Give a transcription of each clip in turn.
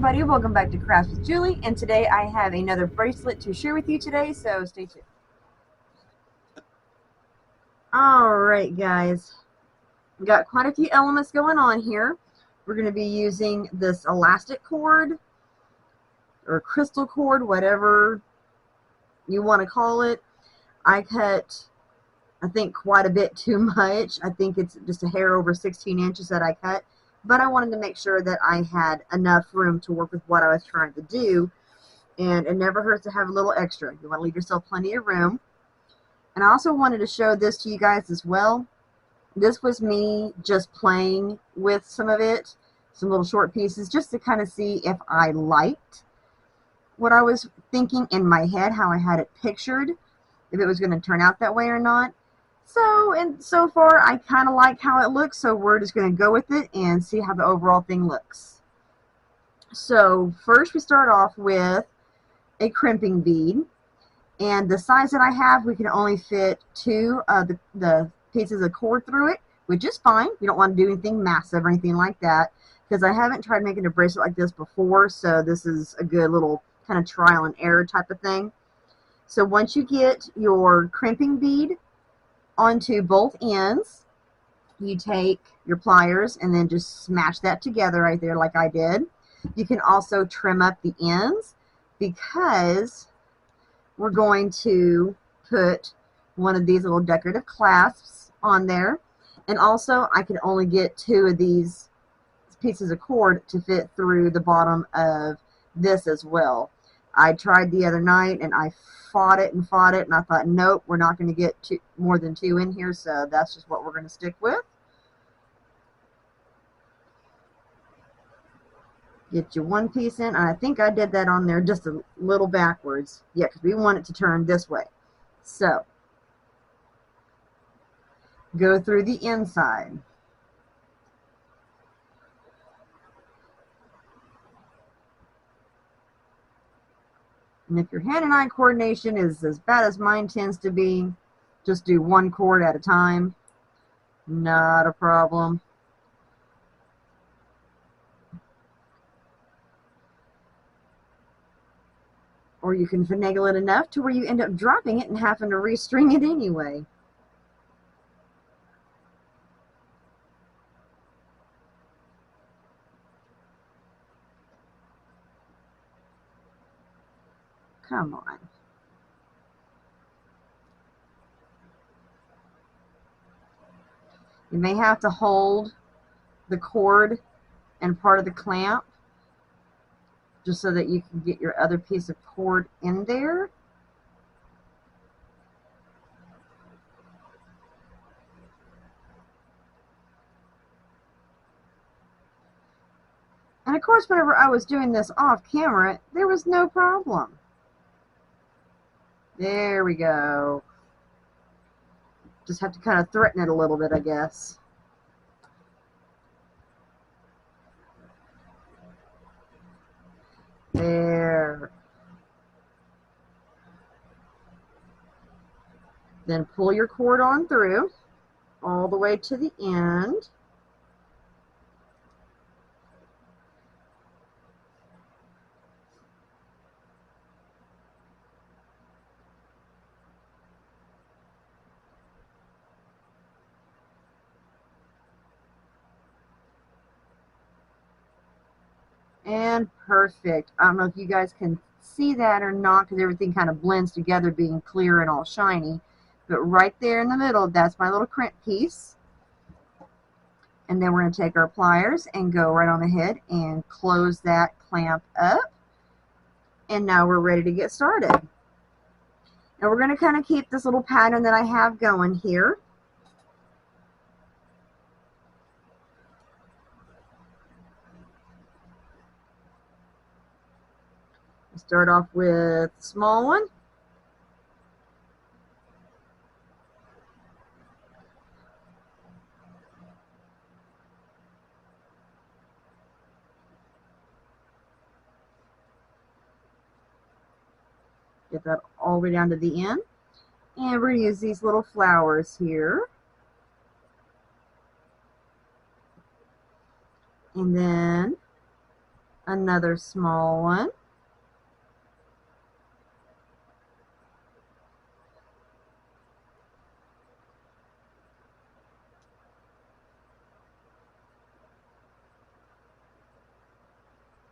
everybody, welcome back to Crafts with Julie, and today I have another bracelet to share with you today, so stay tuned. Alright guys, we got quite a few elements going on here. We're going to be using this elastic cord, or crystal cord, whatever you want to call it. I cut, I think, quite a bit too much. I think it's just a hair over 16 inches that I cut. But I wanted to make sure that I had enough room to work with what I was trying to do. And it never hurts to have a little extra. You want to leave yourself plenty of room. And I also wanted to show this to you guys as well. This was me just playing with some of it, some little short pieces, just to kind of see if I liked what I was thinking in my head, how I had it pictured, if it was going to turn out that way or not. So far, I kind of like how it looks, so we're just going to go with it and see how the overall thing looks. So first we start off with a crimping bead, and the size that I have, we can only fit two of the pieces of cord through it, which is fine. You don't want to do anything massive or anything like that, because I haven't tried making a bracelet like this before, so this is a good little kind of trial and error type of thing. So once you get your crimping bead onto both ends, you take your pliers and then just smash that together right there like I did. You can also trim up the ends, because we're going to put one of these little decorative clasps on there. And also, I can only get two of these pieces of cord to fit through the bottom of this as well. I tried the other night and I fought it, and I thought, nope, we're not going to get more than two in here, so that's just what we're going to stick with. Get you one piece in, and I think I did that on there just a little backwards. Yeah, because we want it to turn this way. So, go through the inside. And if your hand and eye coordination is as bad as mine tends to be, just do one cord at a time. Not a problem. Or you can finagle it enough to where you end up dropping it and having to restring it anyway. Come on. You may have to hold the cord and part of the clamp just so that you can get your other piece of cord in there. And of course, whenever I was doing this off camera, there was no problem. There we go. Just have to kind of threaten it a little bit, I guess. There. Then pull your cord on through all the way to the end. And perfect. I don't know if you guys can see that or not, because everything kind of blends together, being clear and all shiny. But right there in the middle, that's my little crimp piece. And then we're going to take our pliers and go right on ahead and close that clamp up. And now we're ready to get started. Now we're going to kind of keep this little pattern that I have going here. Start off with a small one. Get that all the way down to the end. And we're going to use these little flowers here. And then Another small one.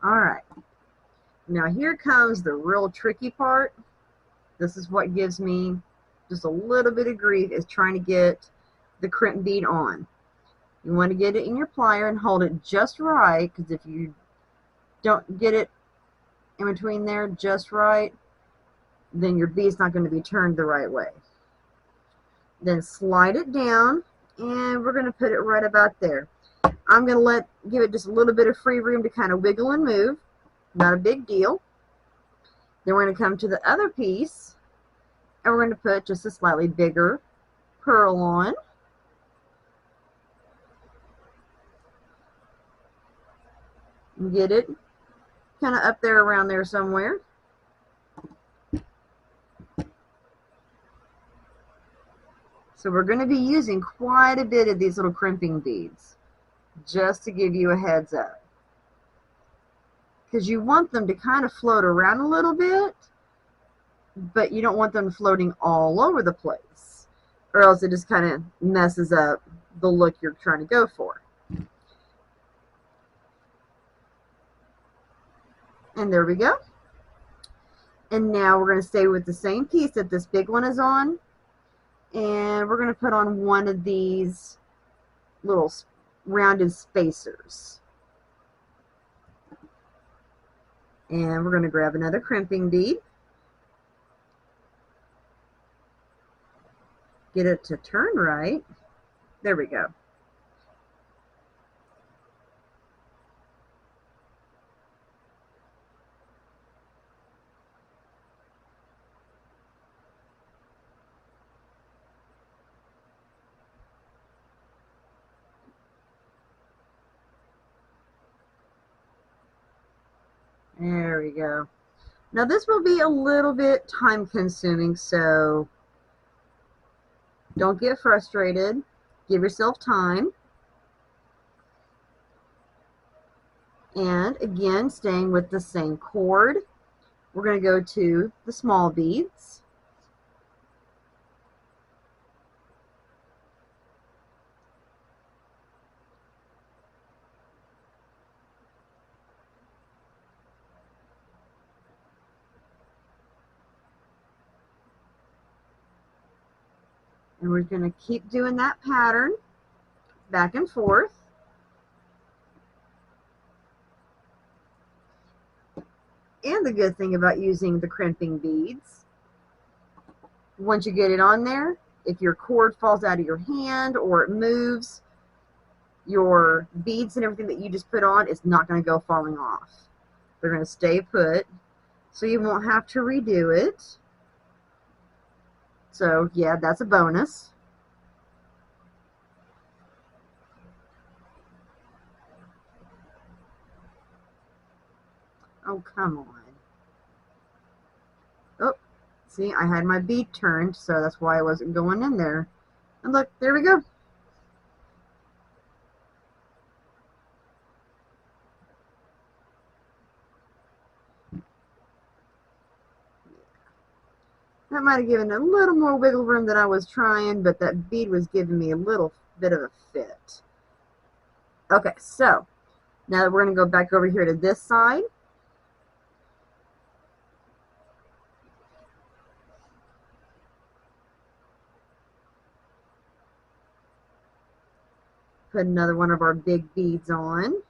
Alright, now here comes the real tricky part. This is what gives me just a little bit of grief, is trying to get the crimp bead on. You want to get it in your plier and hold it just right, because if you don't get it in between there just right, then your bead's not going to be turned the right way. Then slide it down, and we're going to put it right about there. I'm going to give it just a little bit of free room to kind of wiggle and move. Not a big deal. Then we're going to come to the other piece, and we're going to put just a slightly bigger pearl on. And get it kind of up there, around there somewhere. So we're going to be using quite a bit of these little crimping beads, just to give you a heads up. Because you want them to kind of float around a little bit, but you don't want them floating all over the place, or else it just kind of messes up the look you're trying to go for. And there we go. And now we're going to stay with the same piece that this big one is on, and we're going to put on one of these little rounded spacers. And we're going to grab another crimping bead, get it to turn right. There we go. There we go. Now this will be a little bit time consuming, so don't get frustrated. Give yourself time. And again, staying with the same cord, we're going to go to the small beads. And we're going to keep doing that pattern back and forth. And the good thing about using the crimping beads, once you get it on there, if your cord falls out of your hand or it moves, your beads and everything that you just put on is not going to go falling off. They're going to stay put, so you won't have to redo it. So yeah, that's a bonus. Oh, come on. Oh, see, I had my bead turned, so that's why I wasn't going in there. And look, there we go. That might have given a little more wiggle room than I was trying, but that bead was giving me a little bit of a fit. Okay, so now we're going to go back over here to this side. Put another one of our big beads on.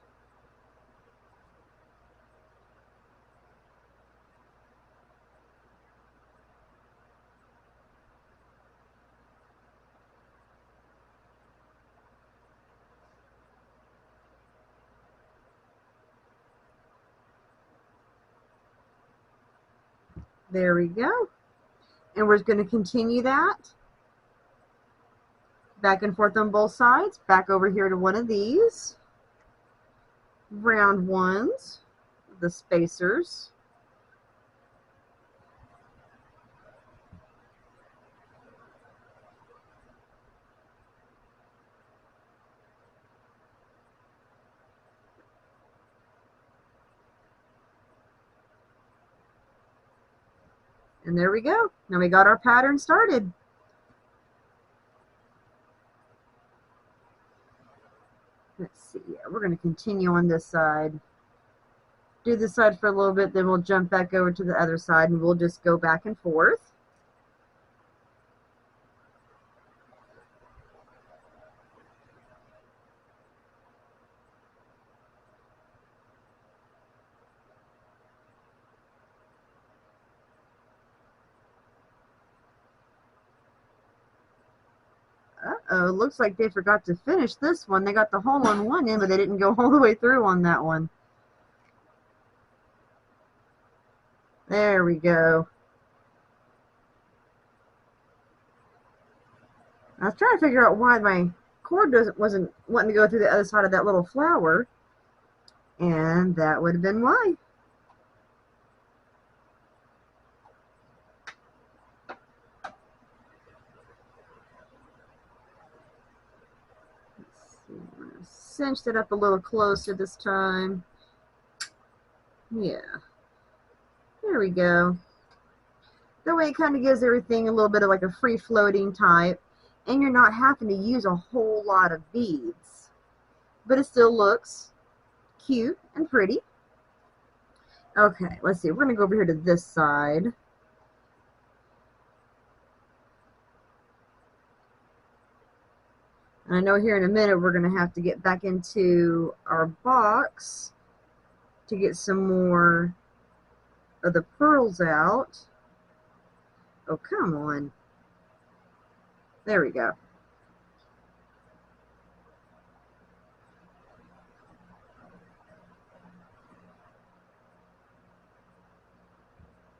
There we go. And we're going to continue that back and forth on both sides. Back over here to one of these round ones, the spacers. And there we go. Now we got our pattern started. Let's see. We're going to continue on this side. Do this side for a little bit, then we'll jump back over to the other side and we'll just go back and forth. Uh-oh, looks like they forgot to finish this one. They got the hole on one end, but they didn't go all the way through on that one. There we go. I was trying to figure out why my cord wasn't wanting to go through the other side of that little flower, and that would have been why. Cinched it up a little closer this time. Yeah. There we go. That way it kind of gives everything a little bit of like a free floating type, and you're not having to use a whole lot of beads. But it still looks cute and pretty. Okay, let's see. We're going to go over here to this side. And I know here in a minute we're going to have to get back into our box to get some more of the pearls out. Oh, come on. There we go.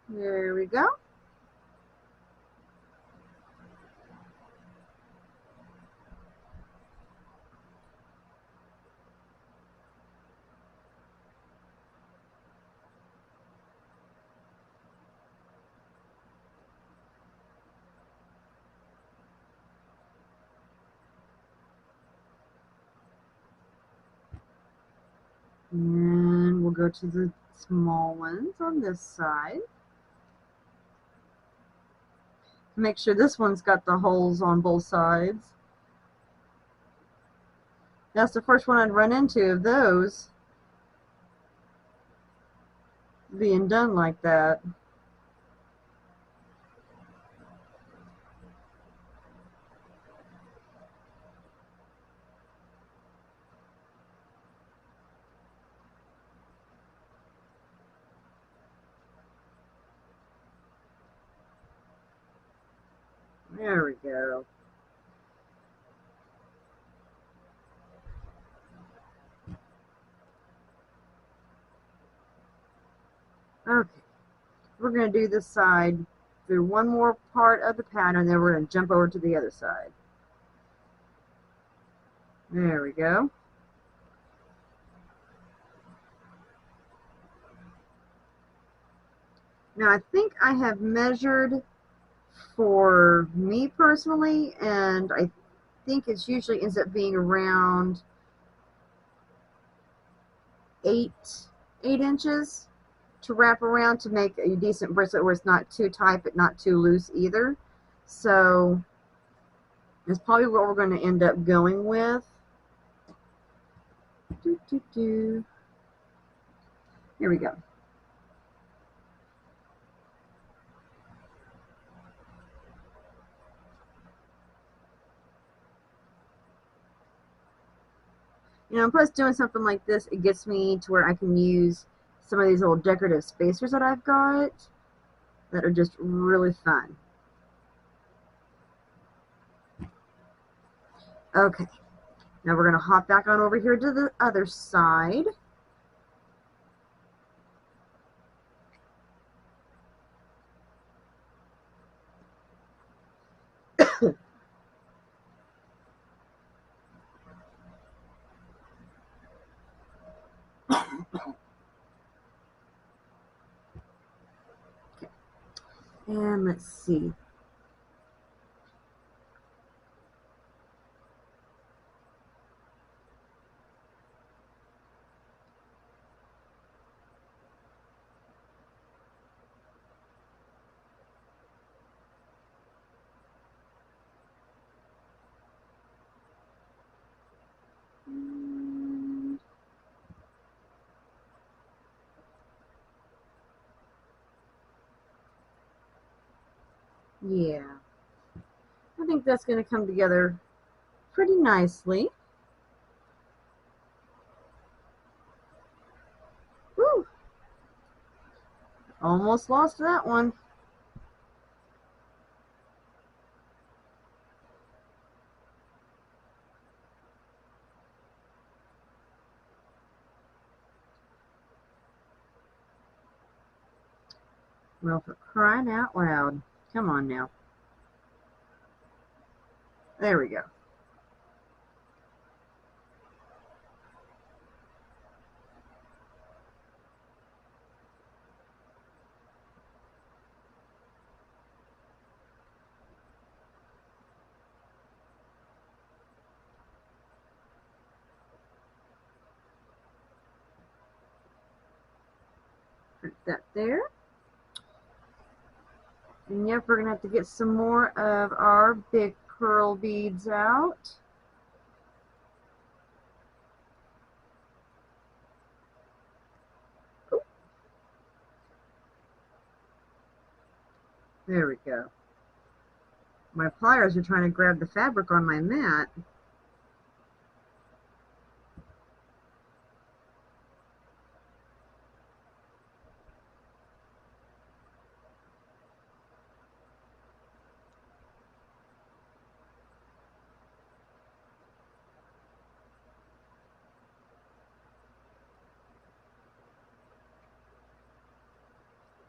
There we go. And we'll go to the small ones on this side. Make sure this one's got the holes on both sides. That's the first one I'd run into of those being done like that. There we go. Okay, we're going to do this side through one more part of the pattern, then we're going to jump over to the other side. There we go. Now I think I have measured for me personally, and I think it usually ends up being around 8 inches to wrap around to make a decent bracelet where it's not too tight but not too loose either. So that's probably what we're going to end up going with. Here we go. You know, plus doing something like this, it gets me to where I can use some of these little decorative spacers that I've got that are just really fun. Okay, now we're going to hop back on over here to the other side. Okay. And let's see. Yeah, I think that's going to come together pretty nicely. Woo! Almost lost that one. Well, for crying out loud. Come on now. There we go. Put that there. And yep, we're going to have to get some more of our big pearl beads out. Oh. There we go. My pliers are trying to grab the fabric on my mat.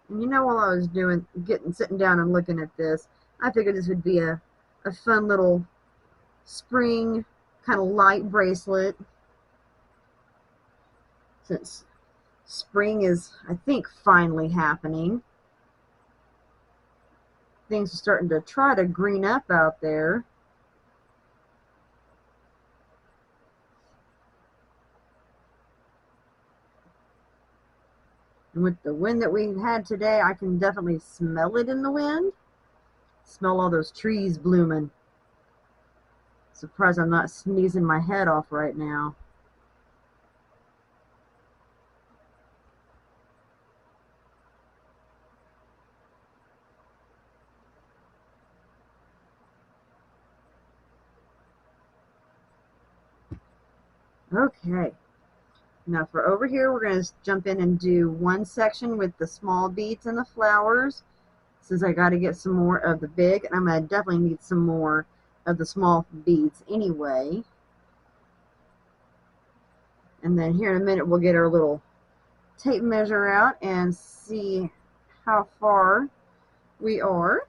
And you know, while I was sitting down and looking at this, I figured this would be a fun little spring kind of light bracelet, since spring is, I think, finally happening. Things are starting to try to green up out there. And with the wind that we had today, I can definitely smell it in the wind. Smell all those trees blooming. Surprised I'm not sneezing my head off right now. Okay. Now for over here, we're going to jump in and do one section with the small beads and the flowers, since I got to get some more of the big, and I'm going to definitely need some more of the small beads anyway. And then here in a minute, we'll get our little tape measure out and see how far we are.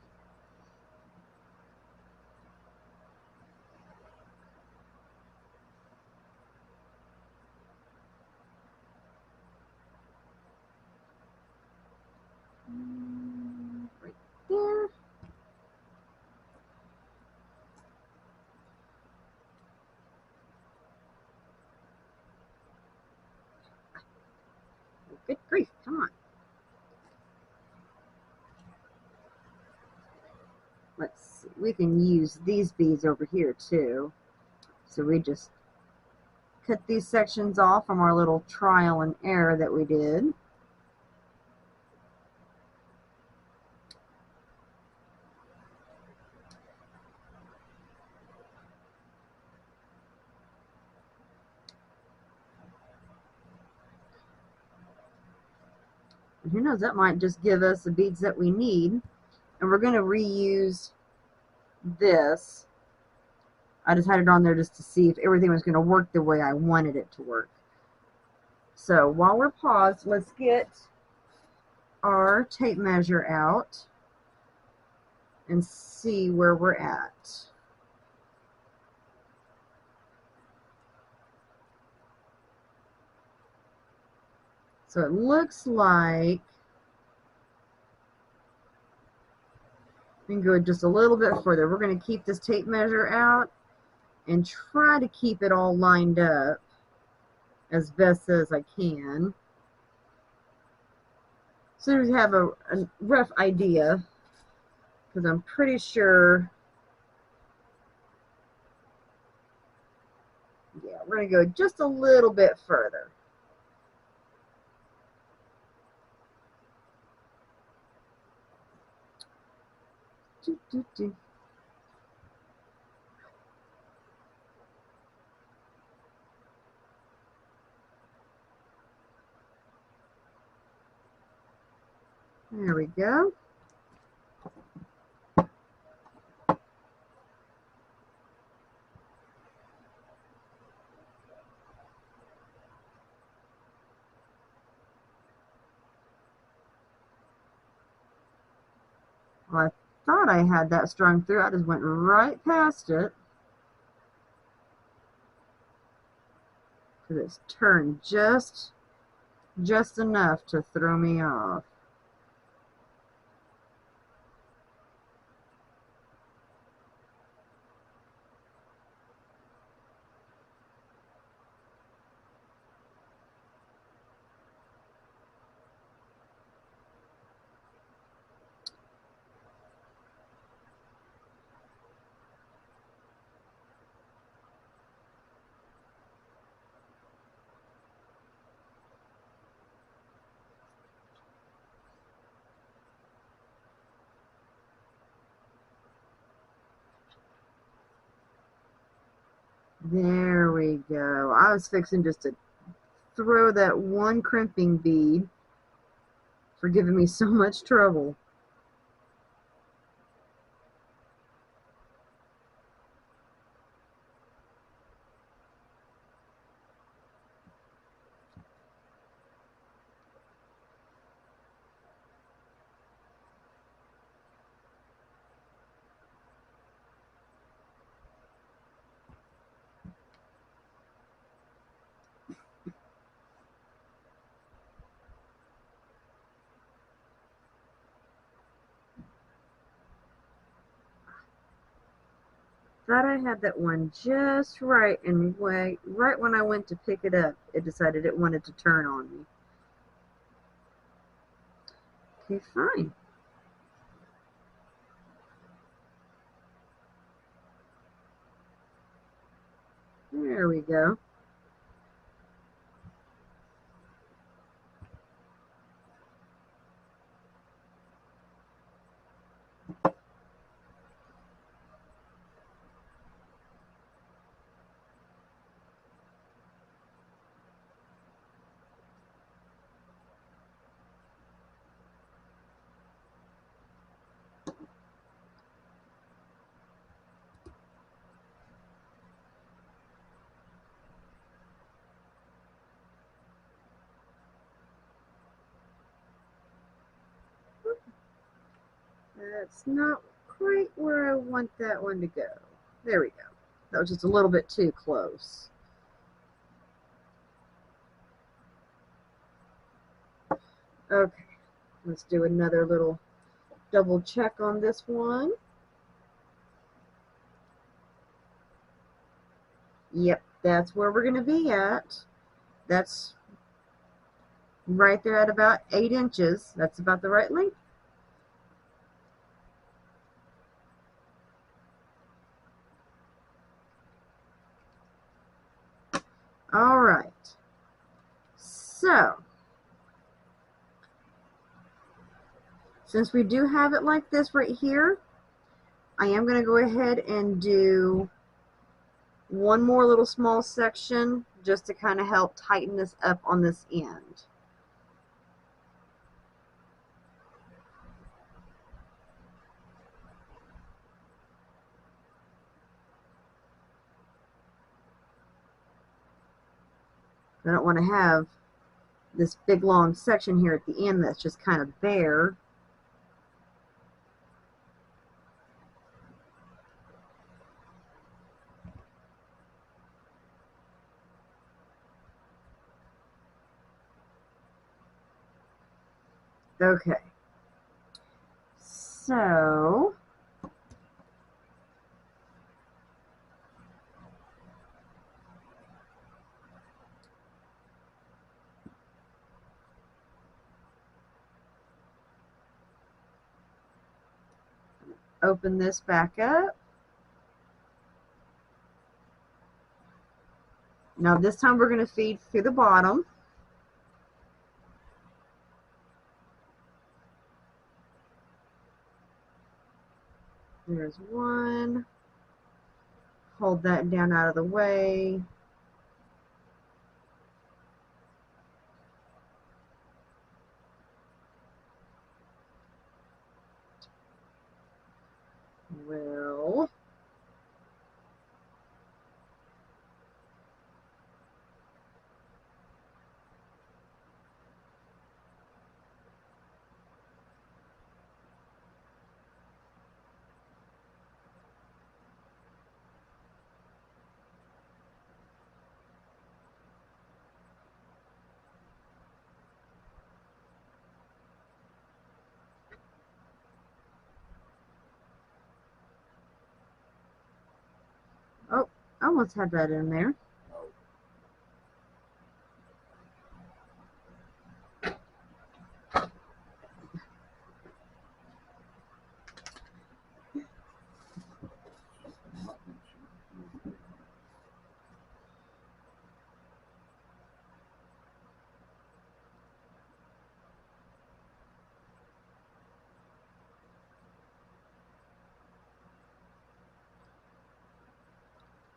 Right there. Good grief, come on. Let's see, we can use these beads over here too. So we just cut these sections off from our little trial and error that we did. And who knows, that might just give us the beads that we need. And we're going to reuse this. I just had it on there just to see if everything was going to work the way I wanted it to work. So while we're paused, let's get our tape measure out and see where we're at. So it looks like we can go just a little bit further. We're going to keep this tape measure out and try to keep it all lined up as best as I can, so we have a rough idea, because I'm pretty sure, yeah, we're going to go just a little bit further. There we go. Well, I thought I had that strung through. I just went right past it. Because it's turned just enough to throw me off. There we go. I was fixing just to throw that one crimping bead for giving me so much trouble. Thought I had that one just right, and right when I went to pick it up, it decided it wanted to turn on me. Okay, fine. There we go. That's not quite where I want that one to go. There we go. That was just a little bit too close. Okay, let's do another little double check on this one. Yep, that's where we're going to be at. That's right there at about 8 inches. That's about the right length. All right. So, since we do have it like this right here, I am going to go ahead and do one more little small section just to kind of help tighten this up on this end. I don't want to have this big long section here at the end that's just kind of bare. Okay, so open this back up. Now this time we're going to feed through the bottom. There's one. Hold that down out of the way. Well, oh, I almost had that in there.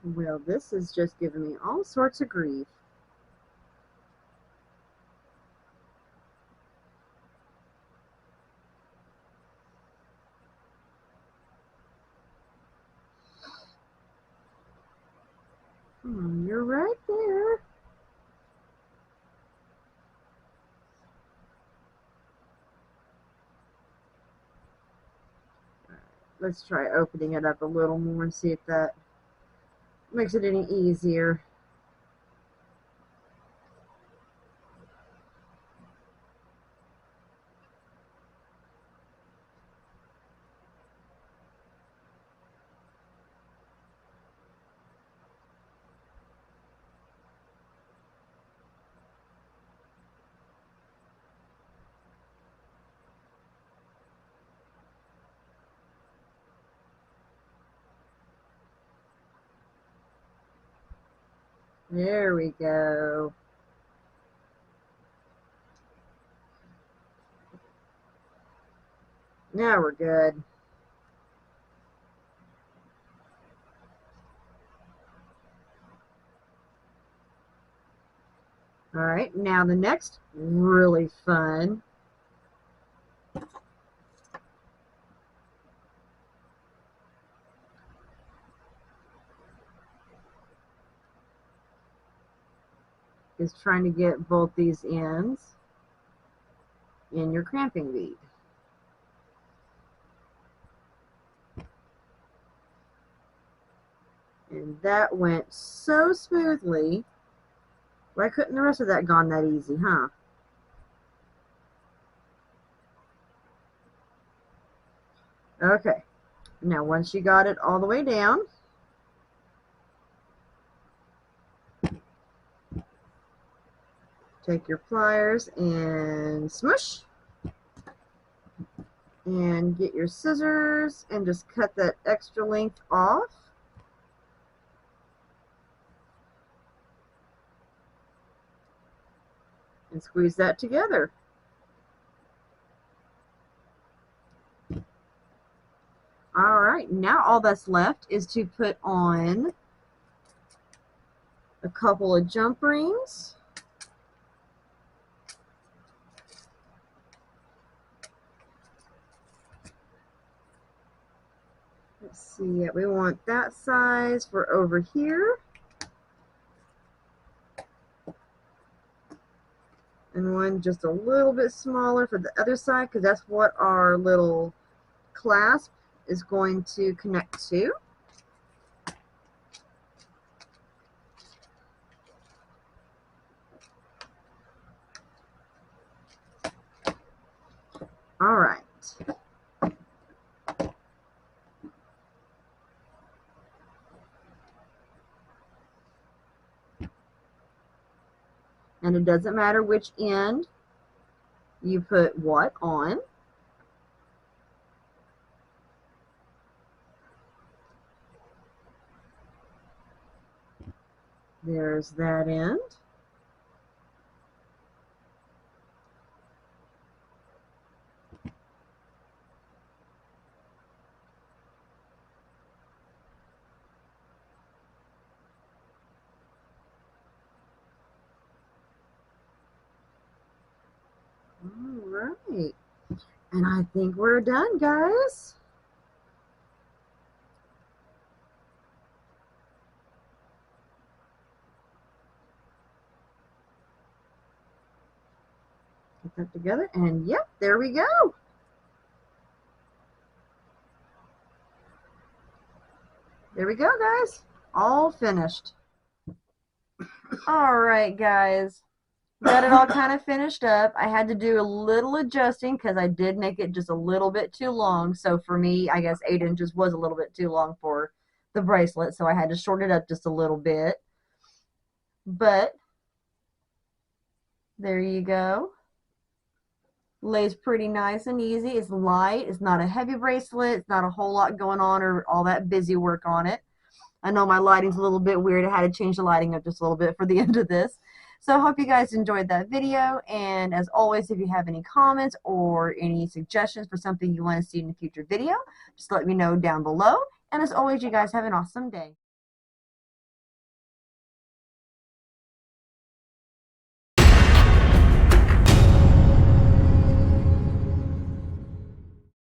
Well, this is just giving me all sorts of grief. You're right there. Let's try opening it up a little more and see if that makes it any easier. There we go. Now we're good. All right, now the next really fun is trying to get both these ends in your cramping bead. And that went so smoothly. Why couldn't the rest of that gone that easy, huh? Okay, now once you got it all the way down, take your pliers and smush, and get your scissors and just cut that extra length off. And squeeze that together. Alright, now all that's left is to put on a couple of jump rings. Let's see, we want that size for over here. And one just a little bit smaller for the other side, because that's what our little clasp is going to connect to. All right. And it doesn't matter which end you put what on. There's that end. And I think we're done, guys. Get that together, and yep, there we go. There we go, guys. All finished. All right, guys. Got it all kind of finished up. I had to do a little adjusting because I did make it just a little bit too long. So for me, I guess 8 inches was a little bit too long for the bracelet. So I had to shorten it up just a little bit. But there you go. Lays pretty nice and easy. It's light. It's not a heavy bracelet. It's not a whole lot going on or all that busy work on it. I know my lighting's a little bit weird. I had to change the lighting up just a little bit for the end of this. So I hope you guys enjoyed that video. And as always, if you have any comments or any suggestions for something you want to see in a future video, just let me know down below. And as always, you guys have an awesome day.